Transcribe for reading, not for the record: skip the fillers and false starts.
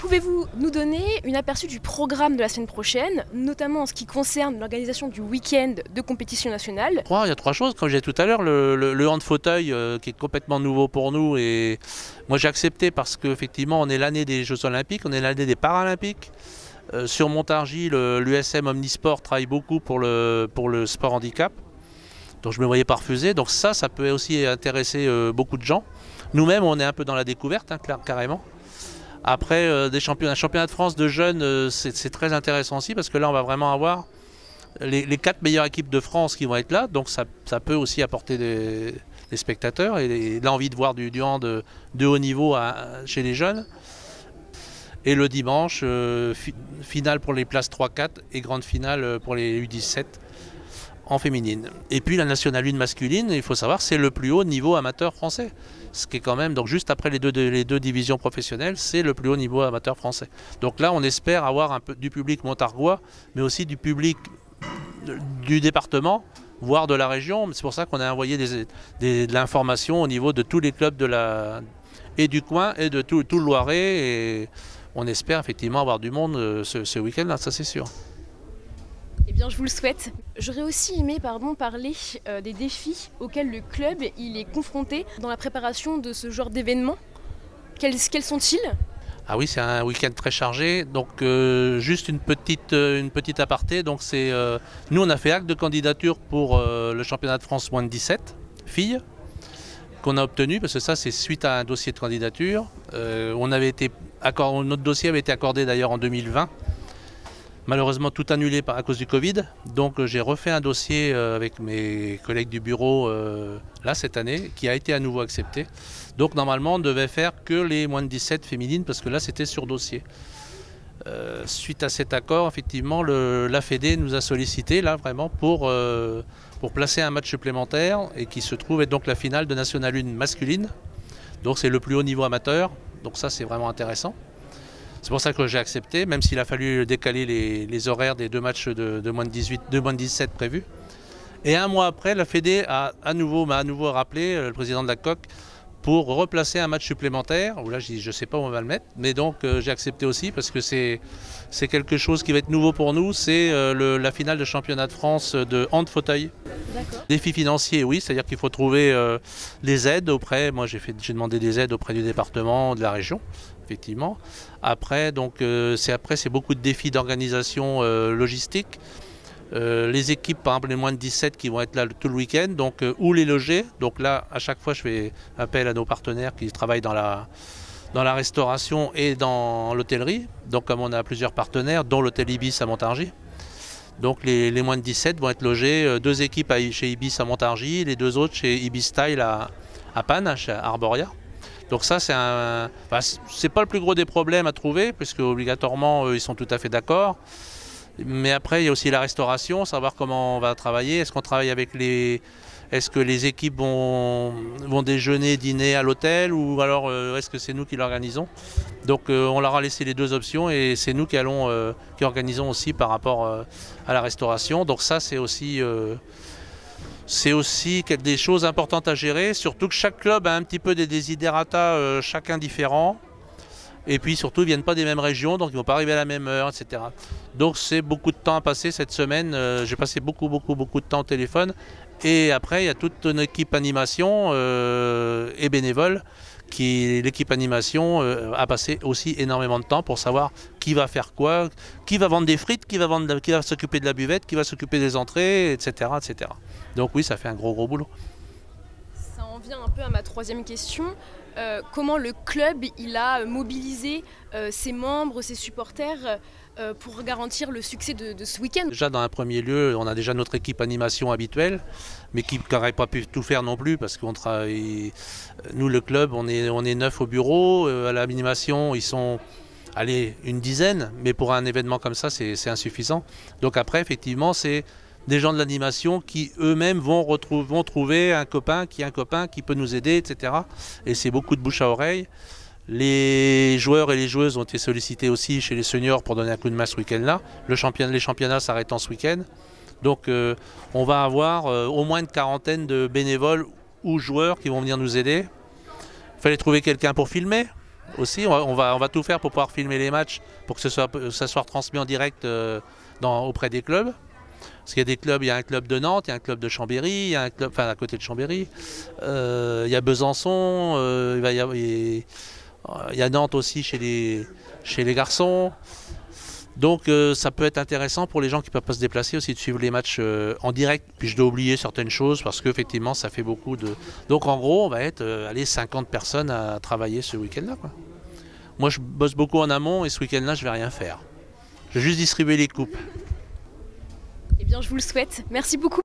Pouvez-vous nous donner une aperçu du programme de la semaine prochaine, notamment en ce qui concerne l'organisation du week-end de compétition nationale? Il y a trois choses, comme j'ai dit tout à l'heure, le hand fauteuil qui est complètement nouveau pour nous, et moi j'ai accepté parce qu'effectivement on est l'année des Jeux Olympiques, on est l'année des Paralympiques. Sur Montargis, l'USM Omnisport travaille beaucoup pour le sport handicap, donc je ne me voyais pas refuser, donc ça peut aussi intéresser beaucoup de gens. Nous-mêmes on est un peu dans la découverte, hein, carrément. Après, un championnat de France de jeunes, c'est très intéressant aussi parce que là, on va vraiment avoir les 4 meilleures équipes de France qui vont être là. Donc ça peut aussi apporter des spectateurs et l'envie de voir du hand de haut niveau chez les jeunes. Et le dimanche, finale pour les places 3-4 et grande finale pour les U17 en féminine. Et puis la Nationale 1 masculine, il faut savoir, c'est le plus haut niveau amateur français. Ce qui est quand même, donc juste après les deux divisions professionnelles, c'est le plus haut niveau amateur français. Donc là, on espère avoir un peu du public montargois, mais aussi du public du département, voire de la région. C'est pour ça qu'on a envoyé de l'information au niveau de tous les clubs et du coin et de tout le Loiret. Et on espère effectivement avoir du monde ce week-end-là, ça c'est sûr. Eh bien, je vous le souhaite. J'aurais aussi aimé parler des défis auxquels le club il est confronté dans la préparation de ce genre d'événements. Quels sont-ils? Ah oui, c'est un week-end très chargé. Donc, juste une petite aparté. Donc, nous, on a fait acte de candidature pour le championnat de France moins de 17 filles qu'on a obtenu, parce que ça, c'est suite à un dossier de candidature. Notre dossier avait été accordé d'ailleurs en 2020. Malheureusement tout annulé à cause du Covid, donc j'ai refait un dossier avec mes collègues du bureau là cette année, qui a été à nouveau accepté. Donc normalement on devait faire que les moins de 17 féminines, parce que là c'était sur dossier. Suite à cet accord, effectivement, la Fédé nous a sollicité là vraiment pour placer un match supplémentaire, et qui se trouve être donc la finale de Nationale 1 masculine. Donc c'est le plus haut niveau amateur, donc ça c'est vraiment intéressant. C'est pour ça que j'ai accepté, même s'il a fallu décaler les horaires des deux matchs de moins de 18, de moins de 17 prévus. Et un mois après, la Fédé m'a à nouveau rappelé, le président de la COC, pour replacer un match supplémentaire. Où là, je dis, je ne sais pas où on va le mettre, mais donc j'ai accepté aussi parce que c'est quelque chose qui va être nouveau pour nous. C'est la finale de championnat de France de hand fauteuil. Défi financier, oui, c'est-à-dire qu'il faut trouver les aides auprès. Moi, j'ai demandé des aides auprès du département, de la région. Effectivement. Après, c'est beaucoup de défis d'organisation logistique. Les équipes, par exemple, les moins de 17 qui vont être là tout le week-end, donc où les loger. Donc là, à chaque fois, je fais appel à nos partenaires qui travaillent dans la restauration et dans l'hôtellerie. Donc, comme on a plusieurs partenaires, dont l'hôtel Ibis à Montargis. Donc les moins de 17 vont être logés, 2 équipes chez Ibis à Montargis, les 2 autres chez Ibis Style à Panne, à Arboria. Donc ça, c'est pas le plus gros des problèmes à trouver, puisque obligatoirement, ils sont tout à fait d'accord. Mais après, il y a aussi la restauration, savoir comment on va travailler. Est-ce qu'on travaille avec Est-ce que les équipes vont déjeuner, dîner à l'hôtel, ou alors est-ce que c'est nous qui l'organisons? Donc on leur a laissé les 2 options, et c'est nous qui organisons aussi par rapport à la restauration. Donc ça, c'est aussi des choses importantes à gérer, surtout que chaque club a un petit peu des desiderata, chacun différent. Et puis surtout, ils ne viennent pas des mêmes régions, donc ils ne vont pas arriver à la même heure, etc. Donc c'est beaucoup de temps à passer cette semaine. J'ai passé beaucoup de temps au téléphone. Et après, il y a toute une équipe animation et bénévole. L'équipe animation a passé aussi énormément de temps pour savoir qui va faire quoi, qui va vendre des frites, qui va s'occuper de la buvette, qui va s'occuper des entrées, etc., etc. Donc oui, ça fait un gros boulot. Ça en vient un peu à ma 3e question. Comment le club il a mobilisé ses membres, ses supporters pour garantir le succès de ce week-end? Déjà, dans un premier lieu, on a déjà notre équipe animation habituelle, mais qui n'aurait pas pu tout faire non plus, parce qu'on travaille. Nous, le club, on est 9 au bureau. À l'animation, ils sont une dizaine, mais pour un événement comme ça, c'est insuffisant. Donc après, effectivement, c'est des gens de l'animation qui eux-mêmes vont trouver un copain qui peut nous aider, etc. Et c'est beaucoup de bouche à oreille. Les joueurs et les joueuses ont été sollicités aussi chez les seniors pour donner un coup de main ce week-end-là. Les championnats s'arrêtant ce week-end. Donc on va avoir au moins une quarantaine de bénévoles ou joueurs qui vont venir nous aider. Il fallait trouver quelqu'un pour filmer. aussi. On va tout faire pour pouvoir filmer les matchs, pour que ça soit transmis en direct auprès des clubs. Parce qu'il y a des clubs, il y a un club de Nantes, il y a un club de Chambéry, il y a un club, enfin à côté de Chambéry, il y a Besançon, il y a Nantes aussi chez les garçons. Donc ça peut être intéressant pour les gens qui ne peuvent pas se déplacer aussi de suivre les matchs en direct. Puis je dois oublier certaines choses parce qu'effectivement ça fait beaucoup de... Donc en gros on va être 50 personnes à travailler ce week-end-là, quoi. Moi je bosse beaucoup en amont et ce week-end-là je vais rien faire. Je vais juste distribuer les coupes. Eh bien je vous le souhaite. Merci beaucoup.